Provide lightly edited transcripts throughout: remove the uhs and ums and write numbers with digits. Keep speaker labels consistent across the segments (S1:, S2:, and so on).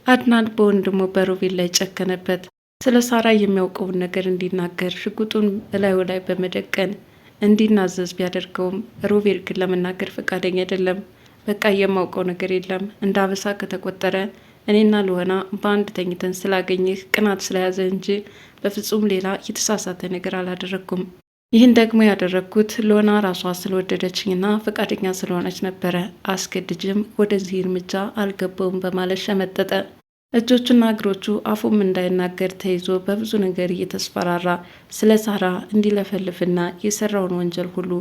S1: አድናን በወንድሙ በሮቤል ላይ ጨከነበት። ስለ ሳራ የሚያውቀውን ነገር እንዲናገር ሽጉጡን እላዩ ላይ በመደቀን እንዲናዘዝ ቢያደርገውም ሮቤል ግን ለመናገር ፈቃደኛ አይደለም። በቃ የማውቀው ነገር የለም፣ እንደ አበሳ ከተቆጠረ እኔና ልሆና በአንድ ተኝተን ስላገኘህ ቅናት ስለያዘ እንጂ በፍጹም ሌላ የተሳሳተ ነገር አላደረግኩም። ይህን ደግሞ ያደረግኩት ልሆና ራሷ ስለወደደችኝና ፈቃደኛ ስለሆነች ነበረ። አስገድጅም ወደዚህ እርምጃ አልገባውም በማለት ሸመጠጠ። እጆቹና እግሮቹ አፉም እንዳይናገር ተይዞ በብዙ ነገር እየተስፈራራ ስለ ሳራ እንዲለፈልፍና የሰራውን ወንጀል ሁሉ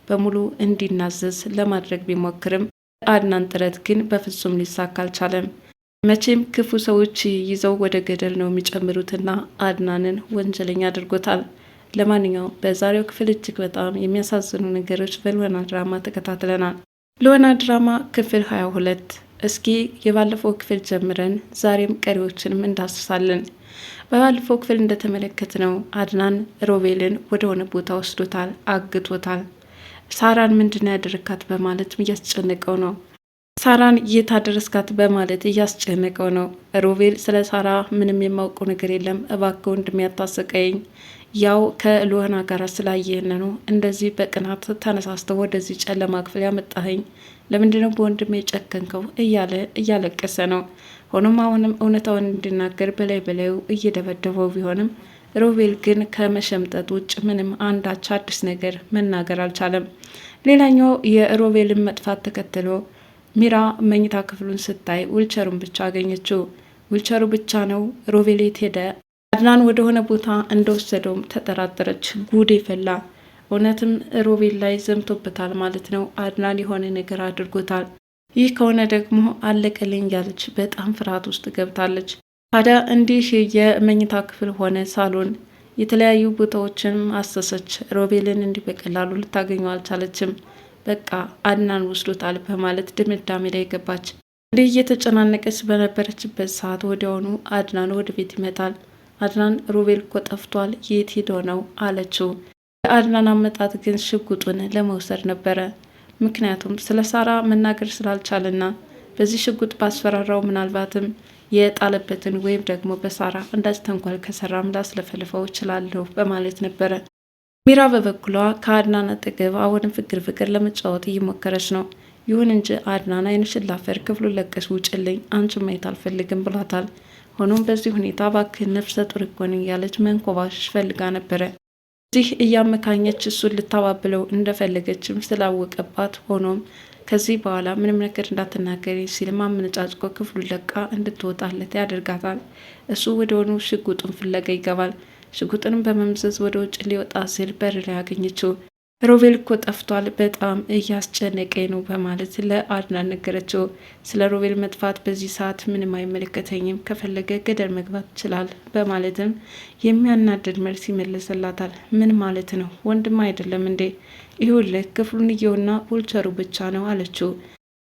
S1: በሙሉ እንዲናዘዝ ለማድረግ ቢሞክርም አድናን ጥረት ግን በፍጹም ሊሳካ አልቻለም። መቼም ክፉ ሰዎች ይዘው ወደ ገደል ነው የሚጨምሩትና አድናንን ወንጀለኛ አድርጎታል። ለማንኛውም በዛሬው ክፍል እጅግ በጣም የሚያሳዝኑ ነገሮች በልወና ድራማ ተከታትለናል። ልወና ድራማ ክፍል 22። እስኪ የባለፈው ክፍል ጀምረን ዛሬም ቀሪዎችንም እንዳስሳለን። በባለፈው ክፍል እንደተመለከትነው አድናን ሮቤልን ወደ ሆነ ቦታ ወስዶታል፣ አግቶታል። ሳራን ምንድነው ያደረካት በማለት እያስጨነቀው ነው። ሳራን የታደረስካት በማለት እያስጨነቀው ነው። ሮቤል ስለ ሳራ ምንም የማውቀው ነገር የለም፣ እባክህ ወንድሜ ያታሰቀኝ፣ ያው ከልወና ጋር ስላየን ነው እንደዚህ በቅናት ተነሳስተው ወደዚህ ጨለማ ክፍል ያመጣኸኝ፣ ለምንድነው በወንድሜ የጨከንከው እያለ እያለቀሰ ነው። ሆኖም አሁንም እውነታውን እንዲናገር በላይ በላዩ እየደበደበው ቢሆንም ሮቤል ግን ከመሸምጠጥ ውጭ ምንም አንዳች አዲስ ነገር መናገር አልቻለም። ሌላኛው የሮቤልን መጥፋት ተከትሎ ሚራ መኝታ ክፍሉን ስታይ ዊልቸሩን ብቻ አገኘችው። ዊልቸሩ ብቻ ነው። ሮቤል የት ሄደ? አድናን ወደሆነ ቦታ እንደወሰደውም ተጠራጠረች። ጉድ ፈላ። እውነትም ሮቤል ላይ ዘምቶበታል ማለት ነው። አድናን የሆነ ነገር አድርጎታል። ይህ ከሆነ ደግሞ አለቀልኝ ያለች በጣም ፍርሃት ውስጥ ገብታለች። ታዲያ እንዲህ የመኝታ ክፍል ሆነ ሳሎን የተለያዩ ቦታዎችን አሰሰች። ሮቤልን እንዲህ በቀላሉ ልታገኘው አልቻለችም። በቃ አድናን ወስዶታል በማለት ድምዳሜ ላይ ገባች። እንዲህ እየተጨናነቀች በነበረችበት ሰዓት ወዲያውኑ አድናን ወደ ቤት ይመጣል። አድናን ሮቤል እኮ ጠፍቷል፣ የት ሄዶ ነው አለችው። የአድናን አመጣጥ ግን ሽጉጡን ለመውሰድ ነበረ። ምክንያቱም ስለ ሳራ መናገር ስላልቻለና በዚህ ሽጉጥ ባስፈራራው ምናልባትም የጣለበትን ወይም ደግሞ በሳራ እንዳች ተንኳል ከሰራም ላስለፈልፈው እችላለሁ በማለት ነበረ። ሚራ በበኩሏ ከአድናን አጠገብ አሁንም ፍቅር ለመጫወት እየሞከረች ነው። ይሁን እንጂ አድናን ዓይንሽን ላፈር፣ ክፍሉን ለቀሽ ውጭልኝ፣ አንቺን ማየት አልፈልግም ብሏታል። ሆኖም በዚህ ሁኔታ እባክህ ነፍሰ ጡር እኮ ነኝ እያለች መንኮባሸሽ ፈልጋ ነበረ። እዚህ እያመካኘች እሱን ልታባብለው እንደፈለገችም ስላወቀባት፣ ሆኖም ከዚህ በኋላ ምንም ነገር እንዳትናገሪ ሲል ማመነጫጭቆ ክፍሉን ለቃ እንድትወጣለት ያደርጋታል። እሱ ወደሆኑ ሽጉጡን ፍለጋ ይገባል። ሽጉጥንም በመምዘዝ ወደ ውጭ ሊወጣ ሲል በር ላይ ያገኘችው። ሮቤል እኮ ጠፍቷል፣ በጣም እያስጨነቀኝ ነው በማለት ለአድናን ነገረችው። ስለ ሮቤል መጥፋት በዚህ ሰዓት ምንም አይመለከተኝም፣ ከፈለገ ገደል መግባት ይችላል በማለትም የሚያናድድ መልስ ይመለስላታል። ምን ማለት ነው? ወንድም አይደለም እንዴ? ይሁልህ ክፍሉን እየውና ዊልቸሩ ብቻ ነው አለችው።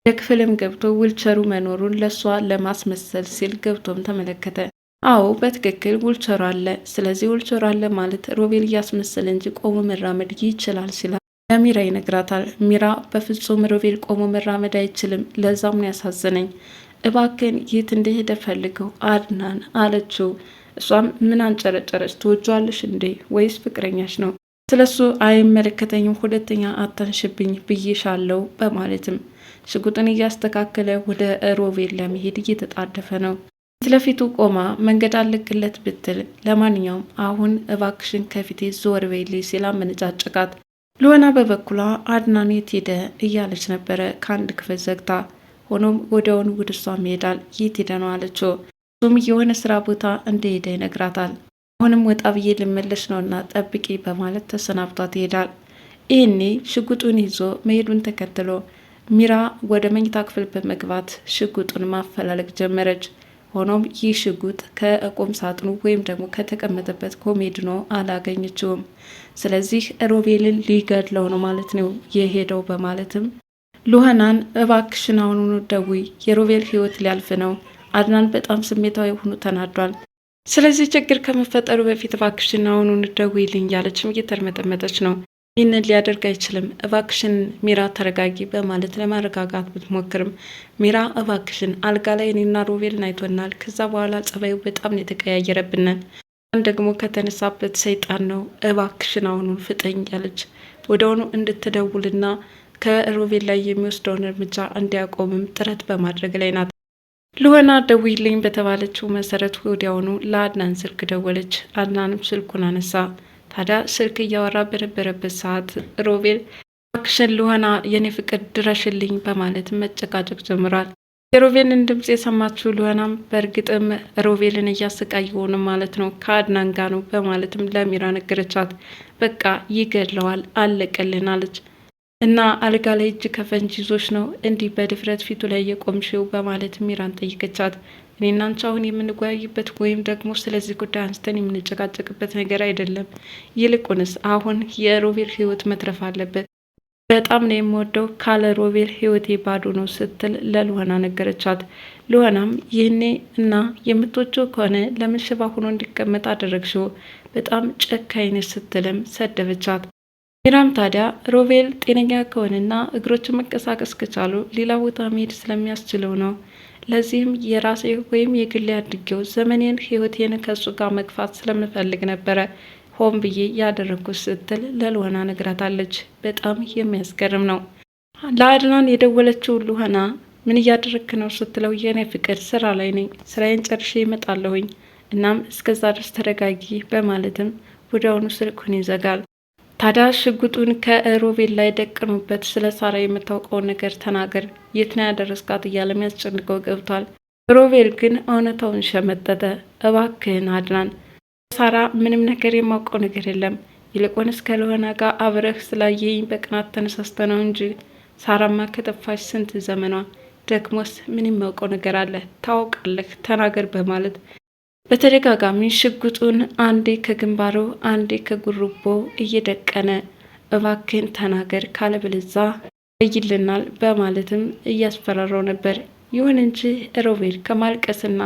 S1: የክፍልም ገብቶ ዊልቸሩ መኖሩን ለሷ ለማስመሰል ሲል ገብቶም ተመለከተ። አዎ በትክክል ዊልቸሩ አለ። ስለዚህ ዊልቸሩ አለ ማለት ሮቤል እያስመሰለ እንጂ ቆሞ መራመድ ይችላል ሲላል ለሚራ ይነግራታል። ሚራ በፍጹም ሮቤል ቆሞ መራመድ አይችልም፣ ለዛም ነው ያሳዘነኝ፣ እባክን የት እንደሄደ ፈልገው አድናን አለችው። እሷም ምን አንጨረጨረች? ትወጇዋለሽ እንዴ ወይስ ፍቅረኛሽ ነው? ስለሱ አይመለከተኝም፣ ሁለተኛ አታንሽብኝ ብዬሻለው በማለትም ሽጉጥን እያስተካከለ ወደ ሮቤል ለመሄድ እየተጣደፈ ነው። ስለፊቱ ቆማ መንገድ አለቅለት ብትል ለማንኛውም አሁን እባክሽን ከፊቴ ዞር በይልኝ ሲል አመነጫጨቃት። ልወና በበኩሏ አድናን የት ሄደ እያለች ነበረ ከአንድ ክፍል ዘግታ። ሆኖም ወዲያውኑ ወደ እሷም ይሄዳል። የት ሄደ ነው አለችው። እሱም የሆነ ስራ ቦታ እንደሄደ ይነግራታል። አሁንም ወጣ ብዬ ልመለስ ነውና ጠብቂ በማለት ተሰናብቷት ይሄዳል። ይህኔ ሽጉጡን ይዞ መሄዱን ተከትሎ ሚራ ወደ መኝታ ክፍል በመግባት ሽጉጡን ማፈላለግ ጀመረች። ሆኖም ይህ ሽጉጥ ከቁም ሳጥኑ ወይም ደግሞ ከተቀመጠበት ኮሜድኖ አላገኘችውም። ስለዚህ ሮቤልን ሊገድለው ነው ማለት ነው የሄደው በማለትም ሉሃናን እባክሽን አሁኑኑ ደውይ፣ የሮቤል ሕይወት ሊያልፍ ነው፣ አድናን በጣም ስሜታዊ ሆኖ ተናዷል፣ ስለዚህ ችግር ከመፈጠሩ በፊት እባክሽን አሁኑኑ ደውይልኝ ያለችም እየተርመጠመጠች ነው። ይህንን ሊያደርግ አይችልም፣ እባክሽን ሚራ ተረጋጊ በማለት ለማረጋጋት ብትሞክርም ሚራ እባክሽን አልጋ ላይ እኔና ሮቤልን አይቶናል። ከዛ በኋላ ጸባዩ በጣም ነው የተቀያየረብናል። ደግሞ ከተነሳበት ሰይጣን ነው። እባክሽን አሁኑን ፍጠኝ ያለች ወደሆኑ እንድትደውልና ከሮቤል ላይ የሚወስደውን እርምጃ እንዲያቆምም ጥረት በማድረግ ላይ ናት። ሉሆና ደውይልኝ በተባለችው መሰረት ወዲያውኑ ለአድናን ስልክ ደወለች። አድናንም ስልኩን አነሳ። ታዲያ ስልክ እያወራ በነበረበት ሰዓት ሮቤል እባክሽን ሉሆና የኔ ፍቅር ድረሽልኝ በማለት መጨቃጨቅ ጀምሯል። የሮቤልን ድምጽ የሰማችው ሉሆናም በእርግጥም ሮቤልን እያሰቃየው ነው ማለት ነው፣ ከአድናን ጋር ነው በማለትም ለሚራ ነገረቻት። በቃ ይገድለዋል አለቀልን አለች። እና አልጋ ላይ እጅ ከፈንጅ ይዞች ነው እንዲህ በድፍረት ፊቱ ላይ የቆምሽው በማለት ሚራን ጠይቀቻት። እኔና አንቺ አሁን የምንወያይበት ወይም ደግሞ ስለዚህ ጉዳይ አንስተን የምንጨቃጨቅበት ነገር አይደለም። ይልቁንስ አሁን የሮቤል ሕይወት መትረፍ አለበት። በጣም ነው የምወደው፣ ካለ ሮቤል ሕይወቴ ባዶ ነው ስትል ለሉሆና ነገረቻት። ሉሆናም ይህኔ እና የምትወጂው ከሆነ ለምን ሽባ ሆኖ እንዲቀመጥ አደረግሽው? በጣም ጨካኝ ነሽ ስትልም ሰደበቻት። ሚራም ታዲያ ሮቤል ጤነኛ ከሆነና እግሮችን መንቀሳቀስ ከቻሉ ሌላ ቦታ መሄድ ስለሚያስችለው ነው። ለዚህም የራሴ ወይም የግሌ አድርጌው ዘመኔን ህይወቴን ከሱ ጋር መግፋት ስለምፈልግ ነበረ ሆን ብዬ ያደረግኩት ስትል ለሉሆና ነግራታለች። በጣም የሚያስገርም ነው። ለአድናን የደወለችው ሉሆና ምን እያደረግክ ነው ስትለው የኔ ፍቅር ስራ ላይ ነኝ፣ ስራዬን ጨርሼ ይመጣለሁኝ፣ እናም እስከዛ ድረስ ተረጋጊ በማለትም ወዲያውኑ ስልኩን ይዘጋል። ታዲያ ሽጉጡን ከሮቤል ላይ ደቅኖበት ስለ ሳራ የምታውቀውን ነገር ተናገር፣ የት ነው ያደረስካት እያለ የሚያስጨንቀው ገብቷል። ሮቤል ግን እውነታውን ሸመጠጠ። እባክህን አድናን፣ ሳራ ምንም ነገር የማውቀው ነገር የለም፣ ይልቁንስ ከሉሆና ጋር አብረህ ስላየኝ በቅናት ተነሳስተ ነው እንጂ ሳራማ ከጠፋች ስንት ዘመኗ፣ ደግሞስ ምን የማውቀው ነገር አለ? ታውቃለህ፣ ተናገር በማለት በተደጋጋሚ ሽጉጡን አንዴ ከግንባሩ አንዴ ከጉርቦ እየደቀነ እባክህን ተናገር ካለበለዛ ይይልናል በማለትም እያስፈራራው ነበር። ይሁን እንጂ ሮቤል ከማልቀስና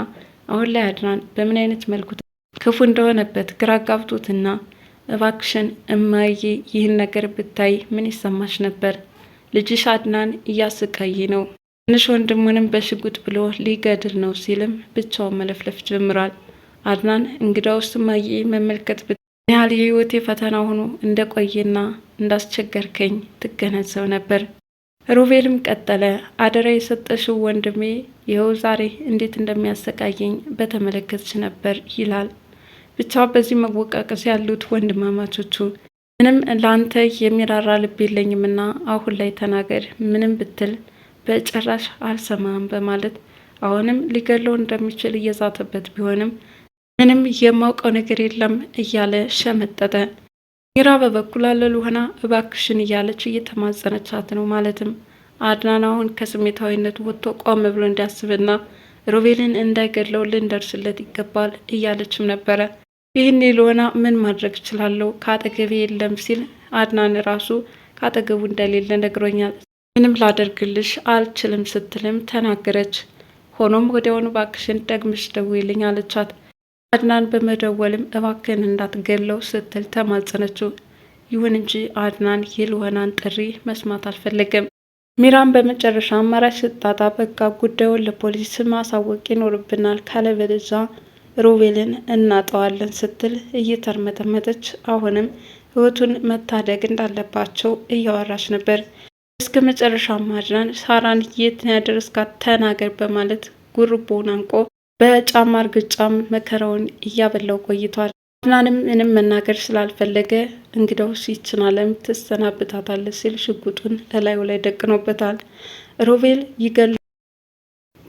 S1: አሁን ላይ አድናን በምን አይነት መልኩ ክፉ እንደሆነበት ግራ ጋብቶትና እባክሽን እማዬ ይህን ነገር ብታይ ምን ይሰማሽ ነበር? ልጅሽ አድናን እያሰቃየ ነው፣ ትንሽ ወንድሙንም በሽጉጥ ብሎ ሊገድል ነው ሲልም ብቻውን መለፍለፍ ጀምሯል። አድናን እንግዳውስ እማዬ መመልከት ያህል የህይወቴ ፈተና ሆኖ እንደቆየና እንዳስቸገርከኝ ትገነዘብ ነበር። ሮቤልም ቀጠለ። አደራ የሰጠሽው ወንድሜ ይኸው ዛሬ እንዴት እንደሚያሰቃየኝ በተመለከትሽ ነበር ይላል። ብቻ በዚህ መወቃቀስ ያሉት ወንድማማቾቹ ምንም ለአንተ የሚራራ ልብ የለኝምና አሁን ላይ ተናገር፣ ምንም ብትል በጭራሽ አልሰማም በማለት አሁንም ሊገለው እንደሚችል እየዛተበት ቢሆንም ምንም የማውቀው ነገር የለም እያለ ሸመጠጠ። ሚራ በበኩል ለሉሆና እባክሽን እያለች እየተማጸነቻት ነው። ማለትም አድናን አሁን ከስሜታዊነቱ ወጥቶ ቆም ብሎ እንዲያስብና ሮቤልን እንዳይገድለው ልንደርስለት ይገባል እያለችም ነበረ። ይህኔ ሉሆና ምን ማድረግ እችላለሁ? ከአጠገቤ የለም ሲል አድናን ራሱ ከአጠገቡ እንደሌለ ነግሮኛል፣ ምንም ላደርግልሽ አልችልም ስትልም ተናገረች። ሆኖም ወዲያውኑ እባክሽን ደግመሽ ደውይልኝ አለቻት። አድናን በመደወልም እባክህን እንዳትገለው ስትል ተማጸነችው። ይሁን እንጂ አድናን የሉሆናን ጥሪ መስማት አልፈለገም። ሚራም በመጨረሻ አማራጭ ስጣጣ በቃ ጉዳዩን ለፖሊስ ማሳወቅ ይኖርብናል፣ ካለበለዚያ ሮቤልን እናጠዋለን ስትል እየተርመጠመጠች አሁንም ህይወቱን መታደግ እንዳለባቸው እያወራች ነበር። እስከ መጨረሻ አድናን ሳራን የት ያደረስካት ተናገር በማለት ጉርቦውን አንቆ በጫማ እርግጫም መከራውን እያበላው ቆይቷል። አድናንም ምንም መናገር ስላልፈለገ እንግዳውስ ይችን ዓለም ትሰናብታታለች ሲል ሽጉጡን እላዩ ላይ ደቅኖበታል። ሮቤል ይገል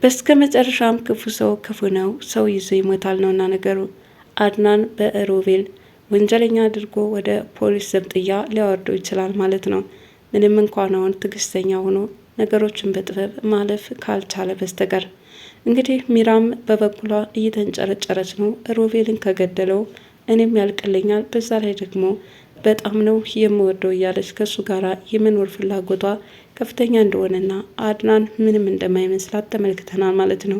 S1: በስከ መጨረሻም ክፉ ሰው ክፉ ነው፣ ሰው ይዞ ይሞታል ነውና ነገሩ። አድናን በሮቤል ወንጀለኛ አድርጎ ወደ ፖሊስ ዘብጥያ ሊያወርደው ይችላል ማለት ነው። ምንም እንኳን አሁን ትዕግስተኛ ሆኖ ነገሮችን በጥበብ ማለፍ ካልቻለ በስተቀር። እንግዲህ ሚራም በበኩሏ እየተንጨረጨረች ነው። ሮቤልን ከገደለው እኔም ያልቅልኛል፣ በዛ ላይ ደግሞ በጣም ነው የምወደው እያለች ከሱ ጋር የመኖር ፍላጎቷ ከፍተኛ እንደሆነና አድናን ምንም እንደማይመስላት ተመልክተናል ማለት ነው።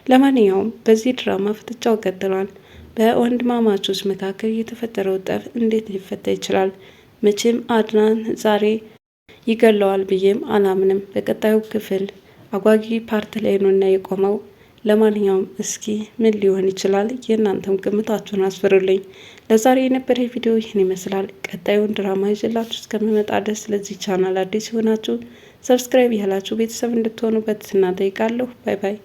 S1: ለማንኛውም በዚህ ድራማ ፍጥጫው ቀጥሏል። በወንድማማቾች መካከል የተፈጠረው ጠብ እንዴት ሊፈታ ይችላል? መቼም አድናን ዛሬ ይገለዋል ብዬም አላምንም። በቀጣዩ ክፍል አጓጊ ፓርት ላይ ነው እና የቆመው። ለማንኛውም እስኪ ምን ሊሆን ይችላል? የእናንተም ግምታችሁን አስፍሩልኝ። ለዛሬ የነበረ ቪዲዮ ይህን ይመስላል። ቀጣዩን ድራማ ይዤላችሁ እስከምመጣ ድረስ ለዚህ ቻናል አዲስ የሆናችሁ ሰብስክራይብ ያላችሁ ቤተሰብ እንድትሆኑ በትህትና እጠይቃለሁ። ባይ ባይ።